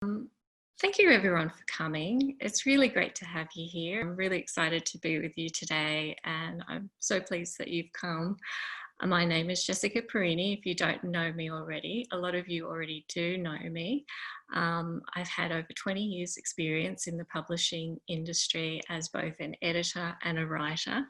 Um, Thank you everyone for coming. It's really great to have you here. I'm really excited to be with you today and I'm so pleased that you've come. My name is Jessica Perini. If you don't know me already, a lot of you already do know me. I've had over 20 years experience in the publishing industry as both an editor and a writer.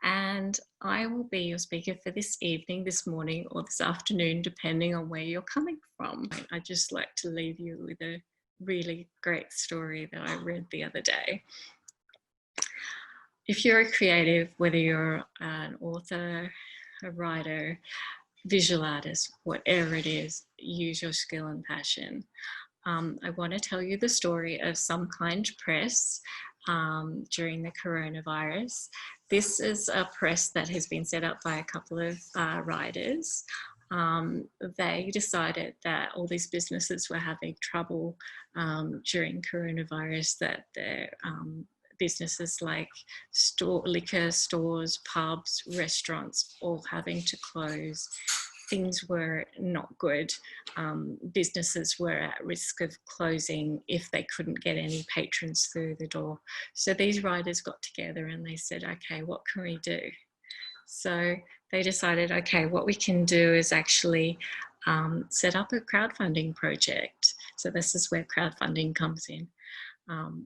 And I will be your speaker for this evening, this morning, or this afternoon, depending on where you're coming from. I'd just like to leave you with a really great story that I read the other day. If you're a creative, whether you're an author, a writer, visual artist, whatever it is, use your skill and passion. I want to tell you the story of Some Kind Press during the coronavirus. This is a press that has been set up by a couple of writers. They decided that all these businesses were having trouble during coronavirus, that their businesses like liquor stores, pubs, restaurants, all having to close. Things were not good. Businesses were at risk of closing if they couldn't get any patrons through the door. So these writers got together and they said, okay, what can we do? So they decided, okay, what we can do is actually set up a crowdfunding project. So this is where crowdfunding comes in.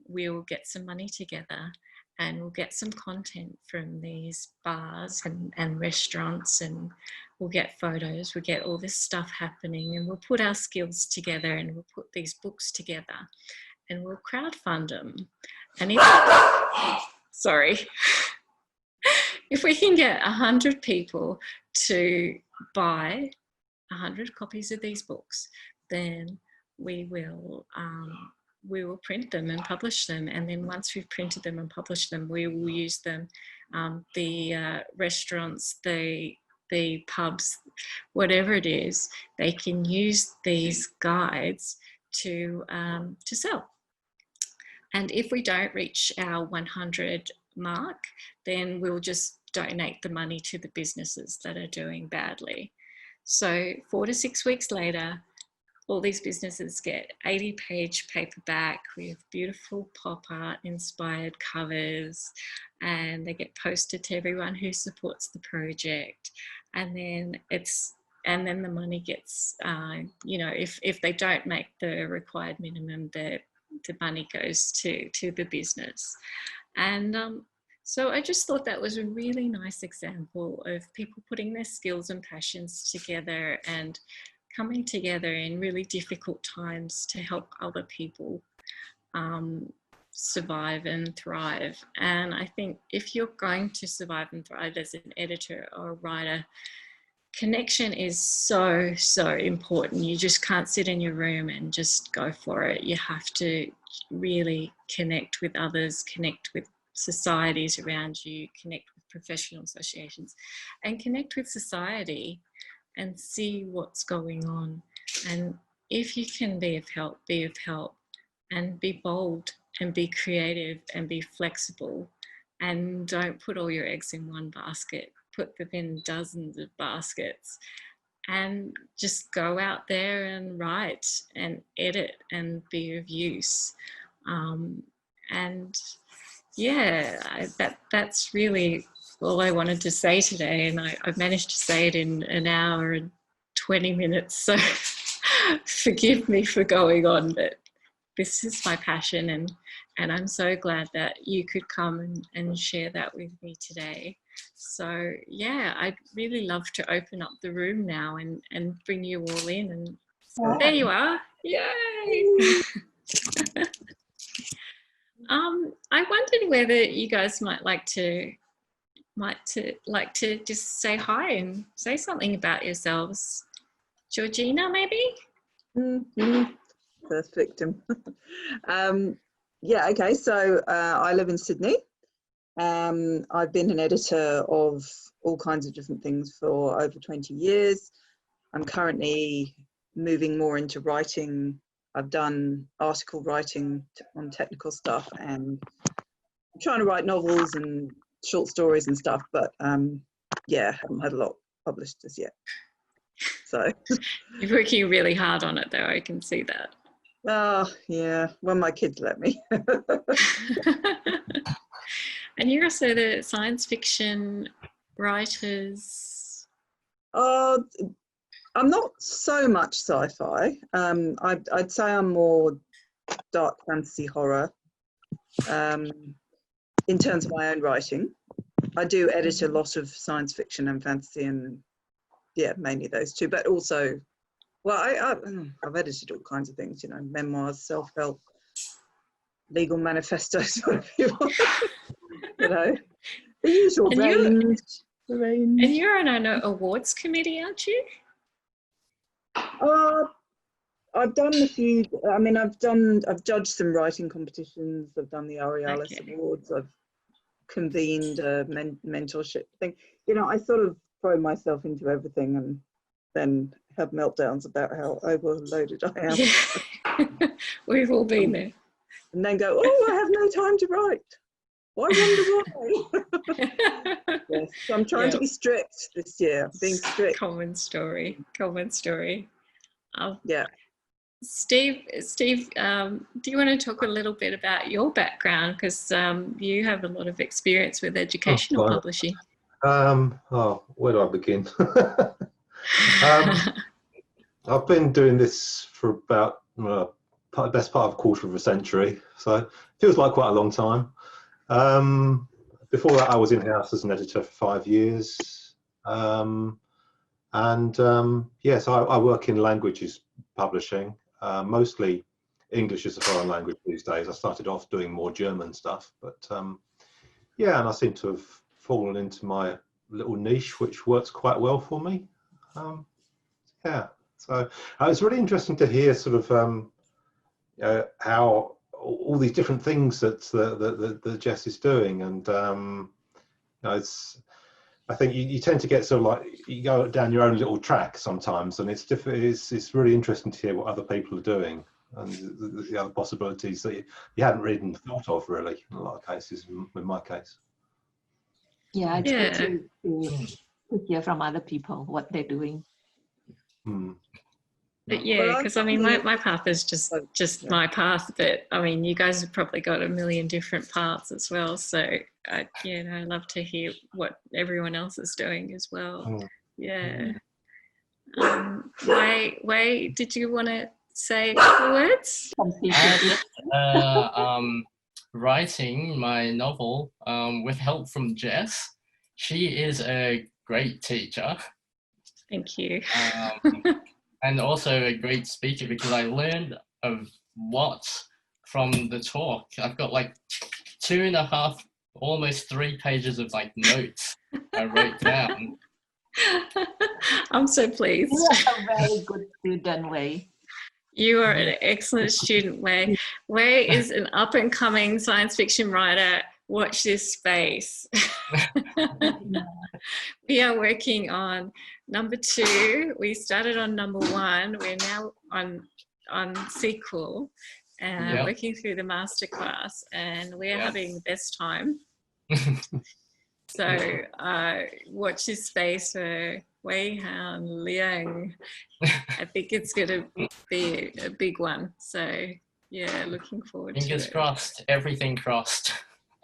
We'll get some money together and we'll get some content from these bars and restaurants, and we'll get photos, we'll get all this stuff happening, and we'll put our skills together and we'll put these books together and we'll crowdfund them. And if we can get 100 people to buy 100 copies of these books, then we will print them and publish them. And then once we've printed them and published them, we will use them. The restaurants, the pubs, whatever it is, they can use these guides to sell. And if we don't reach our 100 mark, then we'll just donate the money to the businesses that are doing badly. So 4 to 6 weeks later, all these businesses get 80-page paperback with beautiful pop art inspired covers, and they get posted to everyone who supports the project. And then the money gets, if they don't make the required minimum, the money goes to the business. And so I just thought that was a really nice example of people putting their skills and passions together and coming together in really difficult times to help other people survive and thrive. And I think if you're going to survive and thrive as an editor or a writer, connection is so, so important. You just can't sit in your room and just go for it. You have to really connect with others, connect with societies around you, connect with professional associations, and connect with society and see what's going on. And if you can be of help, and be bold and be creative and be flexible, and don't put all your eggs in one basket, put them in dozens of baskets, and just go out there and write and edit and be of use. And yeah, that's really all I wanted to say today, and I've managed to say it in an hour and 20 minutes, so forgive me for going on, but this is my passion, and I'm so glad that you could come and share that with me today. So yeah, I'd really love to open up the room now and bring you all in, and there you are. Yay! I wondered whether you guys might like to just say hi and say something about yourselves. Georgina, maybe? First victim. Yeah, okay, so I live in Sydney. I've been an editor of all kinds of different things for over 20 years. I'm currently moving more into writing. I've done article writing on technical stuff, and I'm trying to write novels and short stories and stuff, but yeah, haven't had a lot published as yet. So you're working really hard on it though, I can see that. Oh, yeah, when my kids let me. And you're also the science fiction writers. Oh, I'm not so much sci-fi. I'd say I'm more dark fantasy horror in terms of my own writing. I do edit a lot of science fiction and fantasy, and yeah, mainly those two. But also, well, I've edited all kinds of things, you know, memoirs, self-help, legal manifestos, whatever you want, you know, the usual And range. The and range. you're on an awards committee, aren't you? I've done a few. I mean, I've judged some writing competitions. I've done the Aurealis Okay. Awards. I've convened a mentorship thing. You know, I sort of throw myself into everything and then have meltdowns about how overloaded I am. Yeah. We've all been there. And then go, oh, I have no time to write. I wonder why. Yes, so I'm trying to be strict this year. Being strict. Common story. Common story. Yeah. Steve, do you want to talk a little bit about your background? Because you have a lot of experience with educational publishing. Oh, where do I begin? I've been doing this for about the best part of a quarter of a century, so it feels like quite a long time. Before that, I was in-house as an editor for 5 years. Yeah, so I work in languages publishing, mostly English as a foreign language these days. I started off doing more German stuff, but yeah, and I seem to have fallen into my little niche, which works quite well for me. Yeah, so it's really interesting to hear sort of how all these different things that Jess is doing, and you know, I think you tend to get sort of like you go down your own little track sometimes, and it's really interesting to hear what other people are doing and the other possibilities that you hadn't really even thought of, really, in a lot of cases, in my case. Yeah, it's good to hear from other people what they're doing. But yeah, because I mean, my path is just my path, but I mean, you guys have probably got a million different paths as well. So I love to hear what everyone else is doing as well. Yeah. Wei, did you want to say a couple words? Writing my novel with help from Jess. She is a great teacher. Thank you. And also a great speaker, because I learned a lot from the talk. I've got like 2.5, almost 3 pages of like notes I wrote down. I'm so pleased. You are a very good student, Wei. You are an excellent student, Wei. Wei is an up-and-coming science fiction writer. Watch this space. We are working on number 2. We started on number 1. We're now on sequel and working through the masterclass, and we're having the best time. So watch this space for Wei Han Liang. I think it's going to be a big one. So yeah, looking forward to it. Fingers crossed, everything crossed.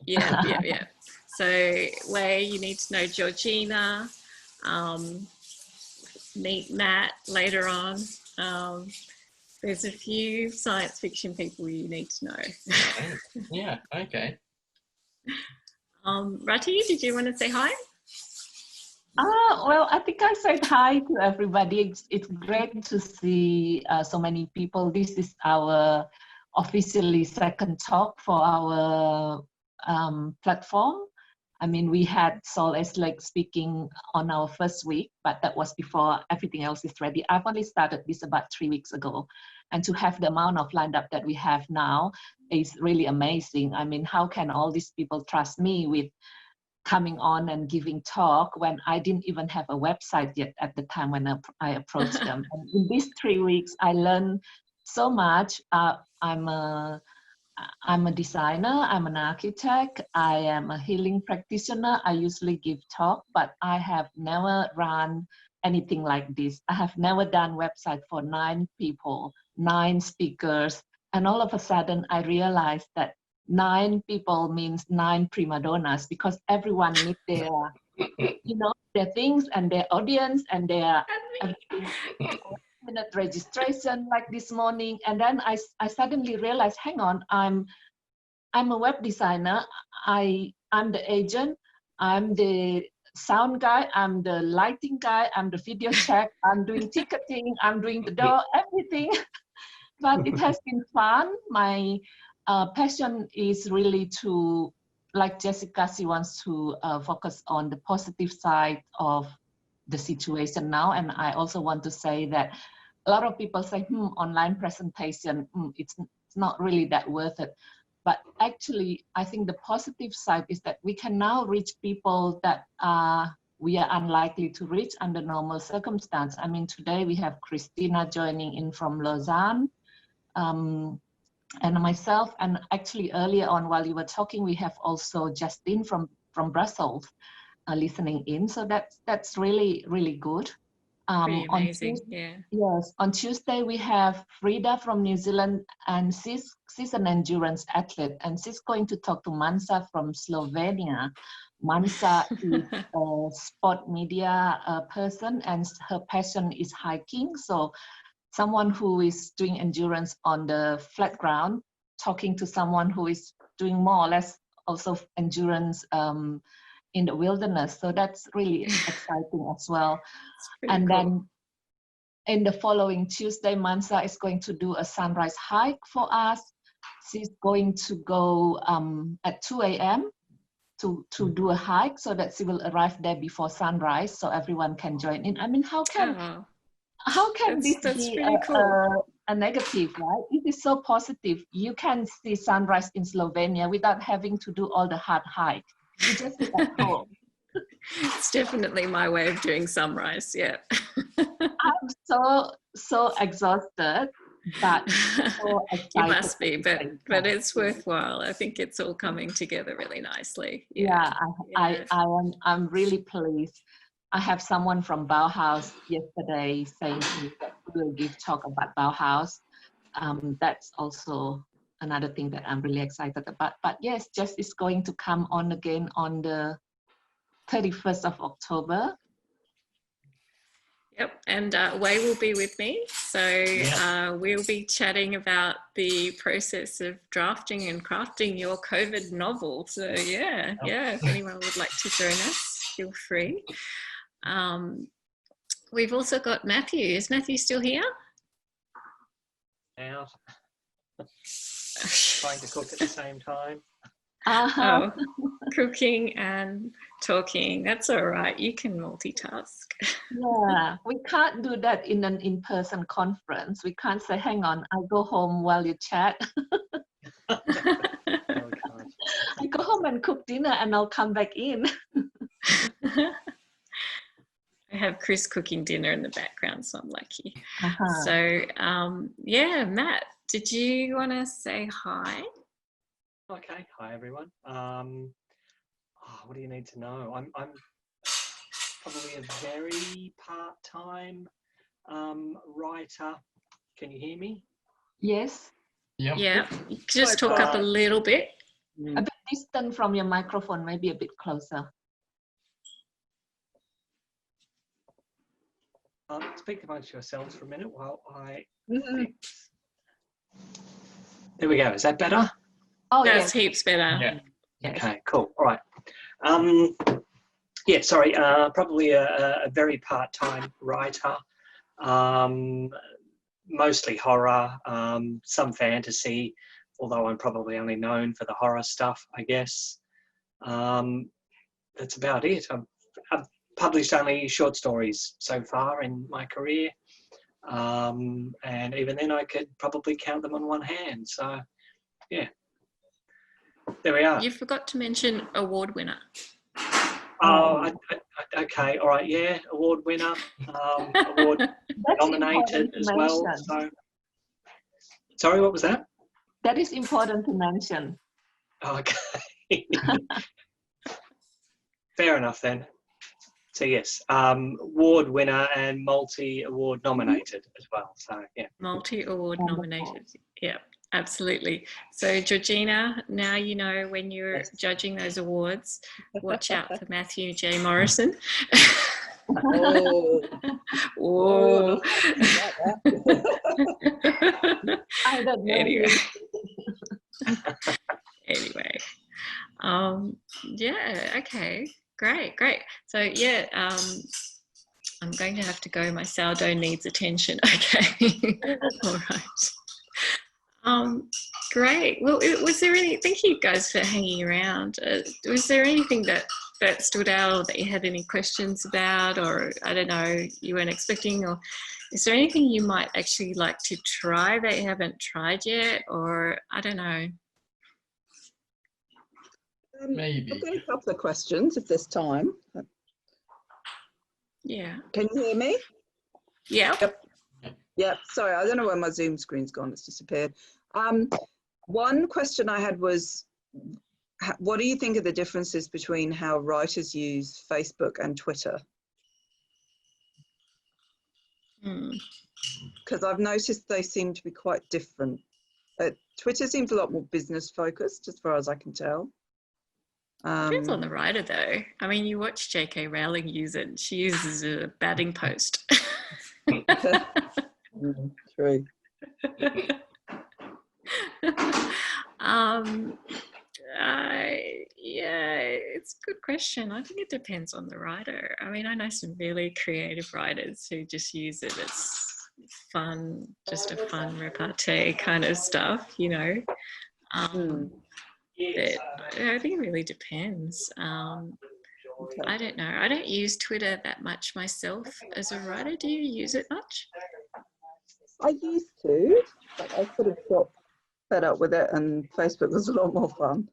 Yeah. So Wei, you need to know Georgina, meet Matt later on. There's a few science fiction people you need to know. Yeah, okay. Rati, did you want to say hi? Well, I think I said hi to everybody. It's great to see so many people. This is our officially second talk for our platform. I mean, we had Sol Eslake speaking on our first week, but that was before everything else is ready. I've only started this about 3 weeks ago. And to have the amount of lined up that we have now is really amazing. I mean, how can all these people trust me with coming on and giving talk when I didn't even have a website yet at the time when I approached them? And in these 3 weeks, I learned so much. I'm a designer, I'm an architect, I am a healing practitioner. I usually give talk, but I have never run anything like this. I have never done website for 9 people, 9 speakers, And all of a sudden, I realized that 9 people means 9 prima donnas, because everyone needs their, you know, their things and their audience and their minute registration like this morning. And then I suddenly realized, hang on, I'm a web designer. I'm the agent. I'm the sound guy. I'm the lighting guy. I'm the video check. I'm doing ticketing. I'm doing the door, everything. But it has been fun. My passion is really to, like Jessica, she wants to focus on the positive side of the situation now. And I also want to say that a lot of people say, online presentation, it's not really that worth it. But actually, I think the positive side is that we can now reach people that we are unlikely to reach under normal circumstance. I mean, today we have Christina joining in from Lausanne, and myself, and actually earlier on while you were talking, we have also Justine from Brussels listening in. So that's really, really good. Pretty amazing, yeah. Yes, on Tuesday we have Frida from New Zealand, and she's an endurance athlete, and she's going to talk to Mansa from Slovenia. Mansa is a sport media person, and her passion is hiking. So someone who is doing endurance on the flat ground, talking to someone who is doing more or less also endurance in the wilderness. So that's really exciting as well. And cool. Then in the following Tuesday, Mansa is going to do a sunrise hike for us. She's going to go at 2 a.m. to do a hike so that she will arrive there before sunrise so everyone can join in. I mean, how can this be really cool. a negative, right? It is so positive. You can see sunrise in Slovenia without having to do all the hard hike. You just sit at home. It's definitely my way of doing sunrise, yeah. I'm so exhausted, but so excited. You must be, but it's worthwhile. I think it's all coming together really nicely. Yeah, I'm really pleased. I have someone from Bauhaus yesterday saying to me that we will give talk about Bauhaus. That's also another thing that I'm really excited about. But yes, Jess is going to come on again on the 31st of October. Yep, and Wei will be with me. So we'll be chatting about the process of drafting and crafting your COVID novel. So yeah, if anyone would like to join us, feel free. We've also got Matthew. Is Matthew still here? Out. Trying to cook at the same time. Oh, cooking and talking. That's all right. You can multitask. Yeah, we can't do that in an in-person conference. We can't say, hang on, I'll go home while you chat. Oh, I go home and cook dinner and I'll come back in. I have Chris cooking dinner in the background, so I'm lucky. So, yeah, Matt, did you want to say hi? Okay, hi everyone. What do you need to know? I'm probably a very part-time writer. Can you hear me? Yes. Yep. Yeah, you could just talk up a little bit. A bit distant from your microphone, maybe a bit closer. Speak amongst yourselves for a minute while I fix. There we go. Is that better? Oh, that's heaps better. Yeah. Okay, cool. All right. Yeah, sorry. Probably a very part-time writer. Mostly horror, some fantasy, although I'm probably only known for the horror stuff, I guess. That's about it. I've published only short stories so far in my career. And even then I could probably count them on one hand. So, yeah. There we are. You forgot to mention award winner. Oh, okay. All right. Yeah. Award winner. Award nominated as well. So, sorry, what was that? That is important to mention. Okay. Fair enough then. So yes, award winner and multi-award nominated as well. So yeah. Multi-award nominated. Yeah. Absolutely. So Georgina, now you know when you're Yes. judging those awards, watch out for Matthew J. Morrison. Oh, Whoa. I don't know. Anyway. Anyway. Yeah, okay. Great. So yeah, I'm going to have to go. My sourdough needs attention. Okay. All right. Great. Well, was there any? Thank you guys for hanging around. Was there anything that stood out, or that you had any questions about, or I don't know, you weren't expecting, or is there anything you might actually like to try that you haven't tried yet, or I don't know? Maybe. I've got a couple of questions if there's time. Yeah. Can you hear me? Yeah. Yeah, sorry, I don't know where my Zoom screen's gone, it's disappeared. One question I had was, what do you think are the differences between how writers use Facebook and Twitter? Because I've noticed they seem to be quite different. Twitter seems a lot more business focused, as far as I can tell. Depends on the writer, though. I mean, you watch J.K. Rowling use it. She uses a batting post. True. Yeah, it's a good question. I think it depends on the writer. I mean, I know some really creative writers who just use it as fun, just a fun repartee kind of stuff, you know. But I think it really depends. Okay. I don't know. I don't use Twitter that much myself as a writer. Do you use it much? I used to, but I sort of got fed up with it, and Facebook was a lot more fun.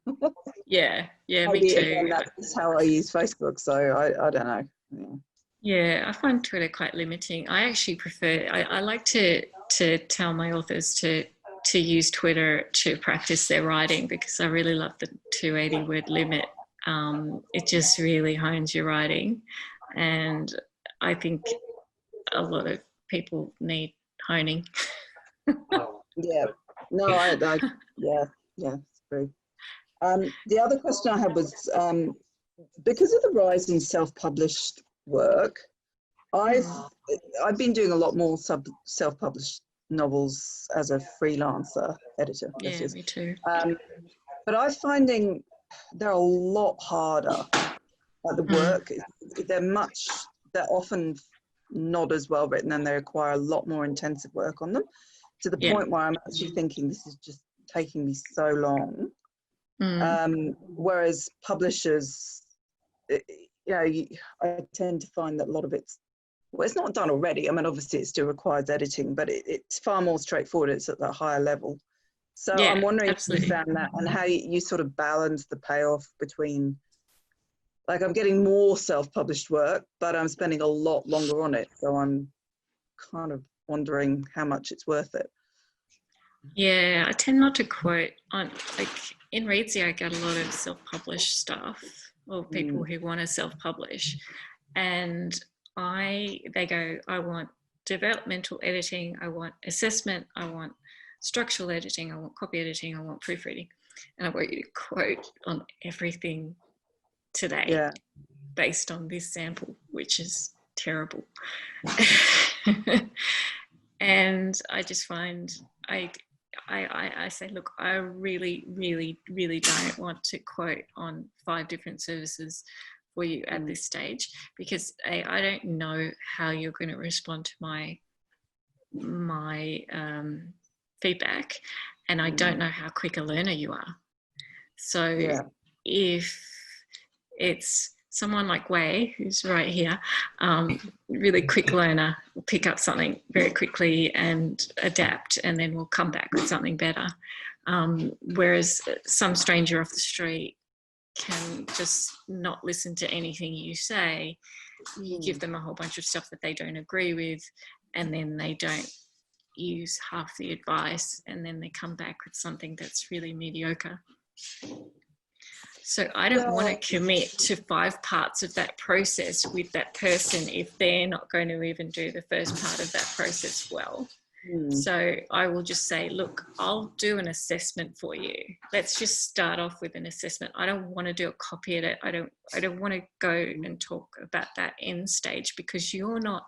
Yeah, me Maybe, too. again, that's how I use Facebook, so I don't know. Yeah, I find Twitter quite limiting. I actually prefer, I like to tell my authors to use Twitter to practice their writing, because I really love the 280 word limit. It just really hones your writing, and I think a lot of people need honing. Yeah, no, yeah, it's true. The other question I had was, because of the rise in self-published work, I've been doing a lot more self-published novels as a freelancer editor. Yeah, me too. But I'm finding they're a lot harder. Like the work, they're often not as well written, and they require a lot more intensive work on them, to the point where I'm actually thinking this is just taking me so long. Whereas publishers, I tend to find that a lot of it's not done already. I mean, obviously it still requires editing, but it's far more straightforward. It's at that higher level. So yeah, I'm wondering absolutely. if you found that, and how you sort of balance the payoff between, like, I'm getting more self-published work, but I'm spending a lot longer on it. So I'm kind of wondering how much it's worth it. Yeah, I tend not to quote on, like, in Readsy, I get a lot of self-published stuff, or people who want to self-publish, and they go, I want developmental editing, I want assessment, I want structural editing, I want copy editing, I want proofreading, and I want you to quote on everything today based on this sample, which is terrible. And I just find I say, look, I really, really, really don't want to quote on 5 different services for you at this stage, because I don't know how you're going to respond to my feedback, and I don't know how quick a learner you are. So if it's someone like Wei, who's right here, really quick learner, will pick up something very quickly and adapt, and then we'll come back with something better. Whereas some stranger off the street can just not listen to anything you say. You give them a whole bunch of stuff that they don't agree with, and then they don't use half the advice, and then they come back with something that's really mediocre. So I don't want to commit to 5 parts of that process with that person if they're not going to even do the first part of that process well. So I will just say, look, I'll do an assessment for you. Let's just start off with an assessment. I don't want to do a copy edit. I don't want to go and talk about that end stage because you're not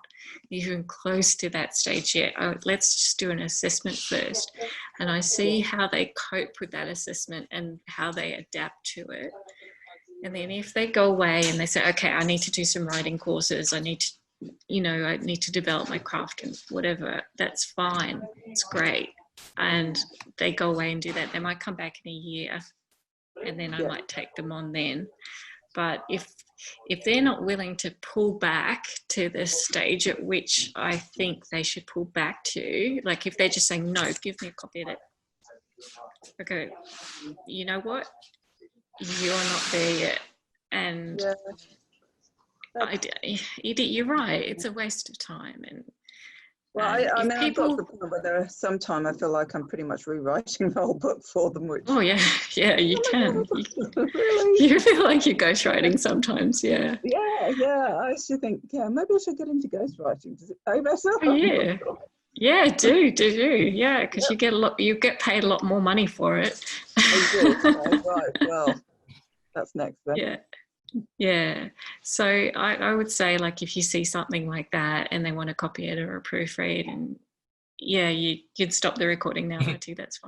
even close to that stage yet. Let's just do an assessment first. And I see how they cope with that assessment and how they adapt to it. And then if they go away and they say, okay, I need to do some writing courses, I need to develop my craft and whatever, that's fine. It's great. And they go away and do that. They might come back in a year and then I might take them on then. But if they're not willing to pull back to the stage at which I think they should pull back to, like if they're just saying, no, give me a copy of it. Okay, you know what? You're not there yet. And you're right, it's a waste of time. And well, I mean, I've got to the point where there are sometimes I feel like I'm pretty much rewriting the whole book for them, which you can. Really? You feel like you're ghostwriting sometimes, yeah. I actually think, maybe I should get into ghostwriting. Does it pay better? Yeah, do yeah, because you get paid a lot more money for it. Oh, good. Right, well, that's next then. Yeah. So I would say, like, if you see something like that and they want a copy edit or a proofread, and you'd stop the recording now, Artie, that's fine.